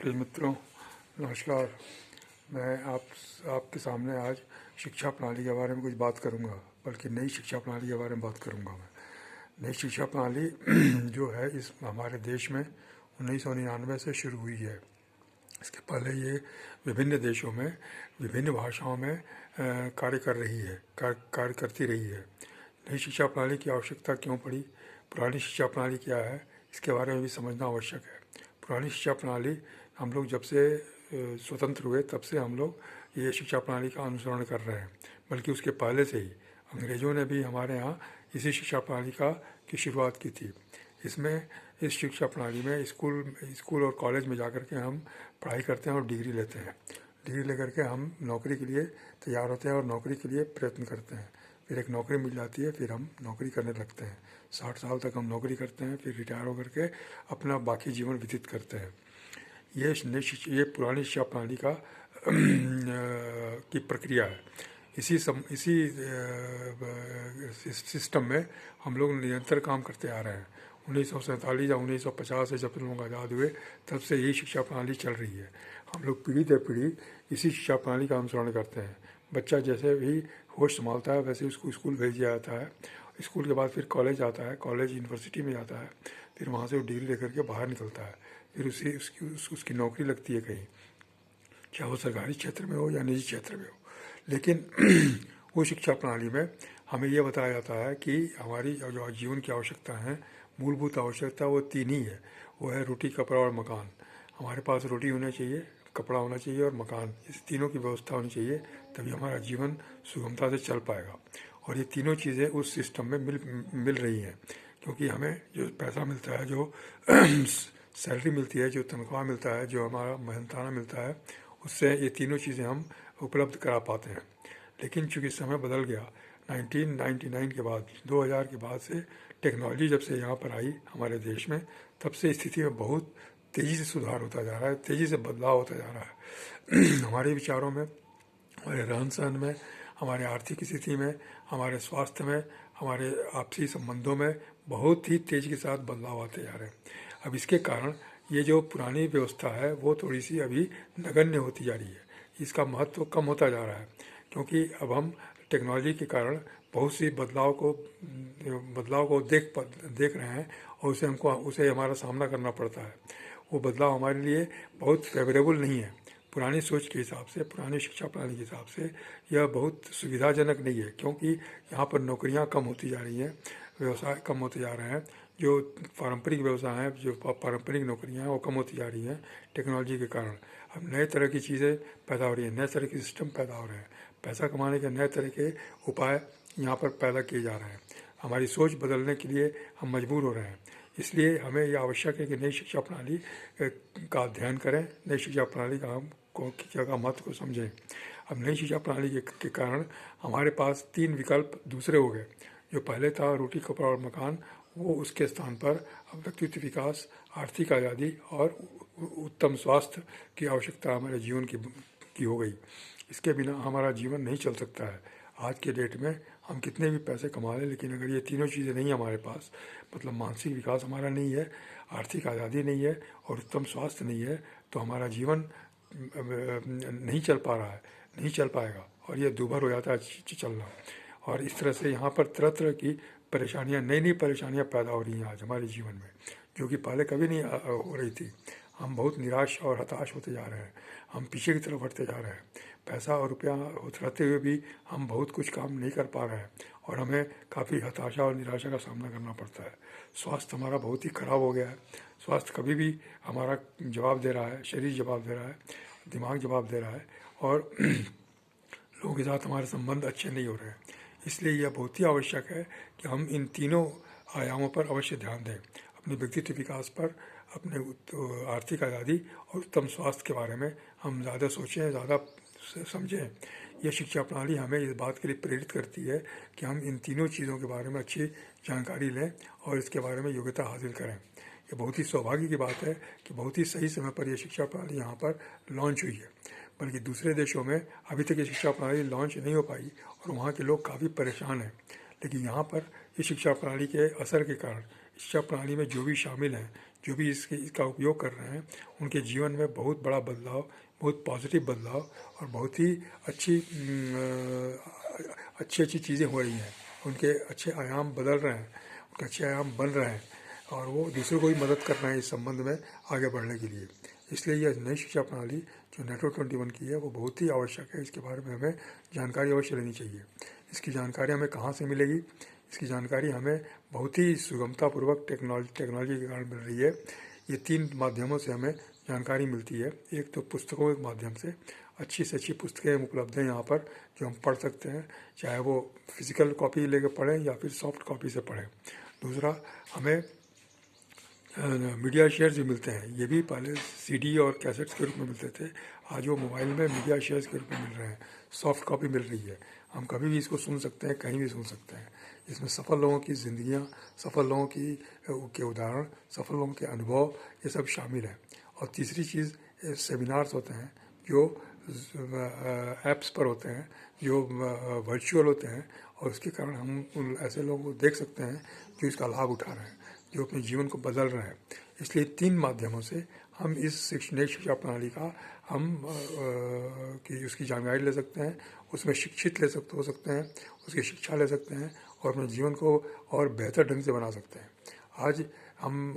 प्रिय मित्रों, नमस्कार। मैं आपके सामने आज शिक्षा प्रणाली के बारे में कुछ बात करूंगा, बल्कि नई शिक्षा प्रणाली के बारे में बात करूंगा। मैं नई शिक्षा प्रणाली जो है इस हमारे देश में 1999 से शुरू हुई है। इसके पहले ये विभिन्न देशों में विभिन्न भाषाओं में कार्य कर रही है, कार्य करती रही है। नई शिक्षा प्रणाली की आवश्यकता क्यों पड़ी, पुरानी शिक्षा प्रणाली क्या है, इसके बारे में भी समझना आवश्यक है। पुरानी शिक्षा प्रणाली हम लोग जब से स्वतंत्र हुए तब से हम लोग ये शिक्षा प्रणाली का अनुसरण कर रहे हैं, बल्कि उसके पहले से ही अंग्रेज़ों ने भी हमारे यहाँ इसी शिक्षा प्रणाली की शुरुआत की थी। इस शिक्षा प्रणाली में स्कूल और कॉलेज में जाकर के हम पढ़ाई करते हैं और डिग्री लेते हैं। डिग्री लेकर के हम नौकरी के लिए तैयार होते हैं और नौकरी के लिए प्रयत्न करते हैं। फिर एक नौकरी मिल जाती है, फिर हम नौकरी करने लगते हैं। 60 साल तक हम नौकरी करते हैं, फिर रिटायर होकर के अपना बाकी जीवन व्यतीत करते हैं। ये पुरानी शिक्षा प्रणाली की प्रक्रिया है। इसी सिस्टम में हम लोग निरंतर काम करते आ रहे हैं। 1947 या 1950 से जब लोग आज़ाद हुए तब से यही शिक्षा प्रणाली चल रही है। हम लोग पीढ़ी दर पीढ़ी इसी शिक्षा प्रणाली का अनुसरण करते हैं। बच्चा जैसे भी होश संभालता है वैसे उसको स्कूल भेज दिया जाता है। स्कूल के बाद फिर कॉलेज आता है, कॉलेज यूनिवर्सिटी में जाता है, फिर वहाँ से वो डिग्री लेकर के बाहर निकलता है। फिर उसकी नौकरी लगती है कहीं, चाहे वो सरकारी क्षेत्र में हो या निजी क्षेत्र में हो। लेकिन वो शिक्षा प्रणाली में हमें ये बताया जाता है कि हमारी जो जीवन की आवश्यकता है, मूलभूत आवश्यकता, वो तीन ही है। वो है रोटी, कपड़ा और मकान। हमारे पास रोटी होना चाहिए, कपड़ा होना चाहिए और मकान, इस तीनों की व्यवस्था होनी चाहिए, तभी हमारा जीवन सुगमता से चल पाएगा। और ये तीनों चीज़ें उस सिस्टम में मिल रही हैं, क्योंकि हमें जो पैसा मिलता है, जो सैलरी मिलती है, जो तनख्वाह मिलता है, जो हमारा मेहनताना मिलता है, उससे ये तीनों चीज़ें हम उपलब्ध करा पाते हैं। लेकिन चूँकि समय बदल गया, 1999 के बाद, 2000 के बाद से टेक्नोलॉजी जब से यहाँ पर आई हमारे देश में, तब से स्थिति में बहुत तेज़ी से सुधार होता जा रहा है, तेज़ी से बदलाव होता जा रहा है। हमारे विचारों में, हमारे रहन सहन में, हमारे आर्थिक स्थिति में, हमारे स्वास्थ्य में, हमारे आपसी संबंधों में बहुत ही तेज़ी के साथ बदलाव आते जा रहे हैं। अब इसके कारण ये जो पुरानी व्यवस्था है वो थोड़ी सी अभी नगण्य होती जा रही है। इसका महत्व कम होता जा रहा है, क्योंकि अब हम टेक्नोलॉजी के कारण बहुत सी बदलाव को देख रहे हैं और उसे हमारा सामना करना पड़ता है। वो बदलाव हमारे लिए बहुत फेवरेबल नहीं है। पुरानी सोच के हिसाब से, पुरानी शिक्षा प्रणाली के हिसाब से यह बहुत सुविधाजनक नहीं है, क्योंकि यहाँ पर नौकरियाँ कम होती जा रही हैं, व्यवसाय कम होते जा रहे हैं। जो पारंपरिक व्यवसाय हैं, जो पारंपरिक नौकरियाँ हैं, वो कम होती जा रही हैं टेक्नोलॉजी के कारण। अब नए तरह की चीज़ें पैदा हो रही हैं, नए तरह के सिस्टम पैदा हो रहे हैं, पैसा कमाने के नए तरह के उपाय यहाँ पर पैदा किए जा रहे हैं। हमारी सोच बदलने के लिए हम मजबूर हो रहे हैं। इसलिए हमें यह आवश्यक है कि नई शिक्षा प्रणाली का अध्ययन करें, नई शिक्षा प्रणाली का महत्व को समझें। अब नई शिक्षा प्रणाली के कारण हमारे पास 3 विकल्प दूसरे हो गए। जो पहले था रोटी, कपड़ा और मकान, वो उसके स्थान पर अब व्यक्तित्व विकास, आर्थिक आज़ादी और उत्तम स्वास्थ्य की आवश्यकता हमारे जीवन की हो गई। इसके बिना हमारा जीवन नहीं चल सकता है। आज के डेट में हम कितने भी पैसे कमा लें, लेकिन अगर ये तीनों चीज़ें नहीं हमारे पास, मतलब मानसिक विकास हमारा नहीं है, आर्थिक आज़ादी नहीं है और उत्तम स्वास्थ्य नहीं है, तो हमारा जीवन नहीं चल पा रहा है, नहीं चल पाएगा और ये दूभर हो जाता है चलना। और इस तरह से यहाँ पर तरह तरह की परेशानियाँ, नई परेशानियाँ पैदा हो रही हैं आज हमारे जीवन में, जो कि पहले कभी नहीं हो रही थी। हम बहुत निराश और हताश होते जा रहे हैं, हम पीछे की तरफ हटते जा रहे हैं। पैसा और रुपया रहते हुए भी हम बहुत कुछ काम नहीं कर पा रहे हैं और हमें काफ़ी हताशा और निराशा का सामना करना पड़ता है। स्वास्थ्य हमारा बहुत ही ख़राब हो गया है। स्वास्थ्य कभी भी हमारा जवाब दे रहा है, शरीर जवाब दे रहा है, दिमाग जवाब दे रहा है और लोगों के साथ हमारे संबंध अच्छे नहीं हो रहे हैं। इसलिए यह बहुत ही आवश्यक है कि हम इन तीनों आयामों पर अवश्य ध्यान दें। अपने व्यक्तित्व विकास पर, अपने आर्थिक आज़ादी और उत्तम स्वास्थ्य के बारे में हम ज़्यादा सोचें, ज़्यादा समझें। यह शिक्षा प्रणाली हमें इस बात के लिए प्रेरित करती है कि हम इन तीनों चीज़ों के बारे में अच्छी जानकारी लें और इसके बारे में योग्यता हासिल करें। ये बहुत ही सौभाग्य की बात है कि बहुत ही सही समय पर यह शिक्षा प्रणाली यहाँ पर लॉन्च हुई है, बल्कि दूसरे देशों में अभी तक ये शिक्षा प्रणाली लॉन्च नहीं हो पाई और वहाँ के लोग काफ़ी परेशान हैं। लेकिन यहाँ पर इस शिक्षा प्रणाली के असर के कारण, शिक्षा प्रणाली में जो भी शामिल हैं, जो भी इसका उपयोग कर रहे हैं उनके जीवन में बहुत बड़ा बदलाव, बहुत पॉजिटिव बदलाव और बहुत ही अच्छी अच्छी चीज़ें हो रही हैं। उनके अच्छे आयाम बदल रहे हैं, उनके अच्छे आयाम बन रहे हैं और वो दूसरों को भी मदद कर रहे हैं इस संबंध में आगे बढ़ने के लिए। इसलिए यह नई शिक्षा प्रणाली जो नेटवर्क 21 की है वो बहुत ही आवश्यक है। इसके बारे में हमें जानकारी अवश्य लेनी चाहिए। इसकी जानकारी हमें कहाँ से मिलेगी? इसकी जानकारी हमें बहुत ही सुगमतापूर्वक टेक्नोलॉजी के कारण मिल रही है। ये 3 माध्यमों से हमें जानकारी मिलती है। एक तो पुस्तकों के माध्यम से, अच्छी से अच्छी पुस्तकें उपलब्ध हैं यहाँ पर जो हम पढ़ सकते हैं, चाहे वो फिज़िकल कॉपी लेकर पढ़ें या फिर सॉफ्ट कॉपी से पढ़ें। दूसरा, हमें मीडिया शेयर्स भी मिलते हैं। ये भी पहले सीडी और कैसेट्स के रूप में मिलते थे, आज वो मोबाइल में मीडिया शेयर्स के रूप में मिल रहे हैं, सॉफ्ट कॉपी मिल रही है। हम कभी भी इसको सुन सकते हैं, कहीं भी सुन सकते हैं। इसमें सफल लोगों की ज़िंदगियाँ, सफल लोगों के उदाहरण, सफल लोगों के अनुभव, ये सब शामिल हैं। और तीसरी चीज़, सेमिनार्स होते हैं जो ऐप्स पर होते हैं, जो वर्चुअल होते हैं और उसके कारण हम उन ऐसे लोगों को देख सकते हैं जो इसका लाभ उठा रहे हैं, जो अपने जीवन को बदल रहे हैं। इसलिए 3 माध्यमों से हम इस नई शिक्षा प्रणाली का कि उसकी जानकारी ले सकते हैं, उसमें शिक्षित हो सकते हैं, उसकी शिक्षा ले सकते हैं और अपने जीवन को और बेहतर ढंग से बना सकते हैं। आज हम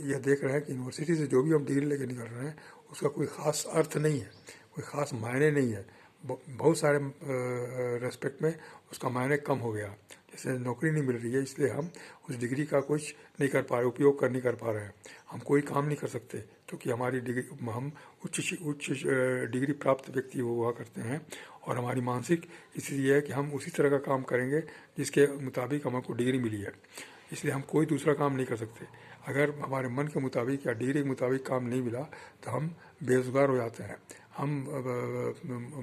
यह देख रहे हैं कि यूनिवर्सिटी से जो भी हम डिग्री लेके निकल रहे हैं उसका कोई ख़ास अर्थ नहीं है, कोई ख़ास मायने नहीं है। बहुत सारे रेस्पेक्ट में उसका मायने कम हो गया। जैसे नौकरी नहीं मिल रही है, इसलिए हम उस डिग्री का कुछ नहीं कर पा रहे, उपयोग नहीं कर पा रहे हैं। हम कोई काम नहीं कर सकते क्योंकि हमारी डिग्री, हम उच्च डिग्री प्राप्त व्यक्ति हुआ करते हैं और हमारी मानसिक स्थिति है कि हम उसी तरह का काम करेंगे जिसके मुताबिक हमको डिग्री मिली है। इसलिए हम कोई दूसरा काम नहीं कर सकते। अगर हमारे मन के मुताबिक या डिग्री के मुताबिक काम नहीं मिला तो हम बेरोजगार हो जाते हैं, हम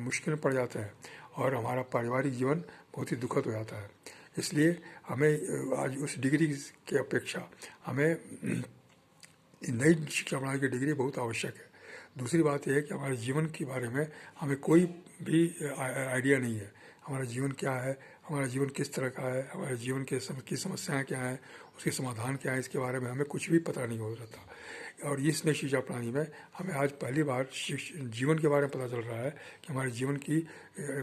मुश्किल में पड़ जाते हैं और हमारा पारिवारिक जीवन बहुत ही दुखद हो जाता है। इसलिए हमें आज उस डिग्री के अपेक्षा हमें नई शिक्षा प्रणाली की डिग्री बहुत आवश्यक है। दूसरी बात यह है कि हमारे जीवन के बारे में हमें कोई भी आइडिया नहीं है। हमारा जीवन क्या है, हमारा जीवन किस तरह का है, हमारे जीवन की समस्याएं क्या हैं, उसके समाधान क्या है, इसके बारे में हमें कुछ भी पता नहीं हो रहता। और इस नई शिक्षा प्रणाली में हमें आज पहली बार जीवन के बारे में पता चल रहा है कि हमारे जीवन की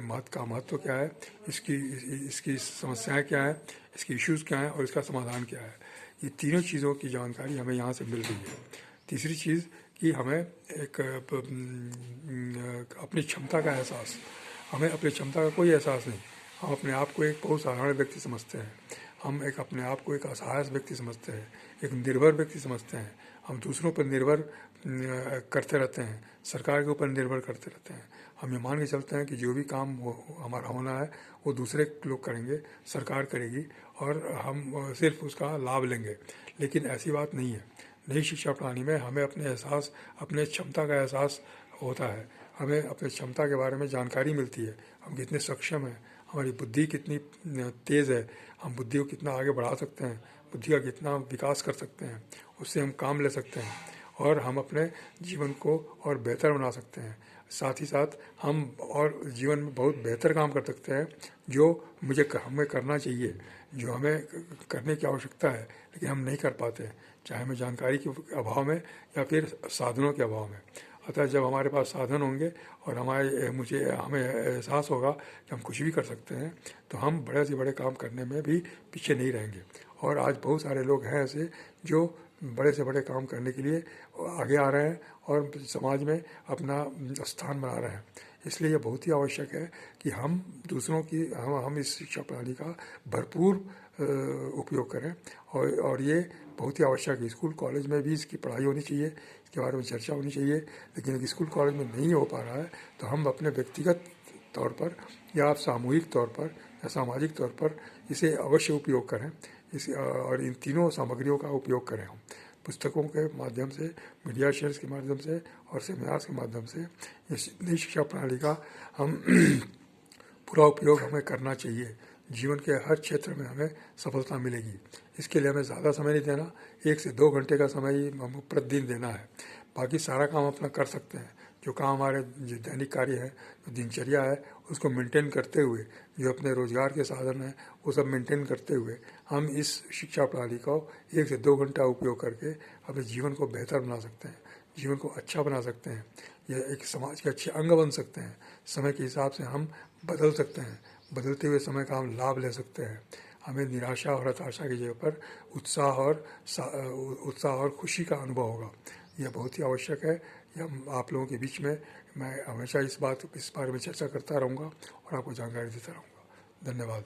महत्व क्या है, इसकी समस्याएं क्या है, इसकी इश्यूज़ क्या हैं और इसका समाधान क्या है। ये तीनों चीज़ों की जानकारी हमें यहाँ से मिल रही है। तीसरी चीज़ कि हमें एक अपनी क्षमता का एहसास, हमें अपनी क्षमता का कोई एहसास नहीं। हम अपने आप को एक बहुत साधारण व्यक्ति समझते हैं, हम अपने आप को एक असहाय व्यक्ति समझते हैं, एक निर्भर व्यक्ति समझते हैं। हम दूसरों पर निर्भर करते रहते हैं, सरकार के ऊपर निर्भर करते रहते हैं। हम ये मान के चलते हैं कि जो भी काम हमारा होना है वो दूसरे लोग करेंगे, सरकार करेगी और हम सिर्फ उसका लाभ लेंगे। लेकिन ऐसी बात नहीं है। नई शिक्षा प्रणाली में हमें अपने एहसास, अपने क्षमता का एहसास होता है, हमें अपने क्षमता के बारे में जानकारी मिलती है। हम कितने सक्षम हैं, हमारी बुद्धि कितनी तेज़ है, हम बुद्धि को कितना आगे बढ़ा सकते हैं, बुद्धि का कितना विकास कर सकते हैं, उससे हम काम ले सकते हैं और हम अपने जीवन को और बेहतर बना सकते हैं। साथ ही साथ हम और जीवन में बहुत बेहतर काम कर सकते हैं जो हमें करना चाहिए, जो हमें करने की आवश्यकता है लेकिन हम नहीं कर पाते हैं, चाहे हमें जानकारी के अभाव में या फिर साधनों के अभाव में। अतः जब हमारे पास साधन होंगे और हमें एहसास होगा कि हम कुछ भी कर सकते हैं तो हम बड़े से बड़े काम करने में भी पीछे नहीं रहेंगे। और आज बहुत सारे लोग हैं ऐसे जो बड़े से बड़े काम करने के लिए आगे आ रहे हैं और समाज में अपना स्थान बना रहे हैं। इसलिए यह बहुत ही आवश्यक है कि हम दूसरों की हम इस शिक्षा प्रणाली का भरपूर उपयोग करें और ये बहुत ही आवश्यक है। स्कूल कॉलेज में भी इसकी पढ़ाई होनी चाहिए, इसके बारे में चर्चा होनी चाहिए। लेकिन अगर स्कूल कॉलेज में नहीं हो पा रहा है तो हम अपने व्यक्तिगत तौर पर या सामूहिक तौर पर या सामाजिक तौर पर इसे अवश्य उपयोग करें। और इन तीनों सामग्रियों का उपयोग करें हम, पुस्तकों के माध्यम से, मीडिया शेयर्स के माध्यम से और सेमिनार्स के माध्यम से इस नई शिक्षा प्रणाली का हम पूरा उपयोग हमें करना चाहिए। जीवन के हर क्षेत्र में हमें सफलता मिलेगी। इसके लिए हमें ज़्यादा समय नहीं देना, 1 से 2 घंटे का समय ही हम प्रतिदिन देना है। बाकी सारा काम अपना कर सकते हैं। जो काम हमारे जो दैनिक कार्य है, जो दिनचर्या है, उसको मेंटेन करते हुए, जो अपने रोजगार के साधन हैं वो सब मेंटेन करते हुए हम इस शिक्षा प्रणाली को 1 से 2 घंटा उपयोग करके अपने जीवन को बेहतर बना सकते हैं, जीवन को अच्छा बना सकते हैं, यह एक समाज के अच्छे अंग बन सकते हैं। समय के हिसाब से हम बदल सकते हैं, बदलते हुए समय का हम लाभ ले सकते हैं। हमें निराशा और हताशा की जगह पर उत्साह और खुशी का अनुभव होगा। यह बहुत ही आवश्यक है। यह आप लोगों के बीच में मैं हमेशा इस बारे में चर्चा करता रहूँगा और आपको जानकारी देता रहूँगा। धन्यवाद।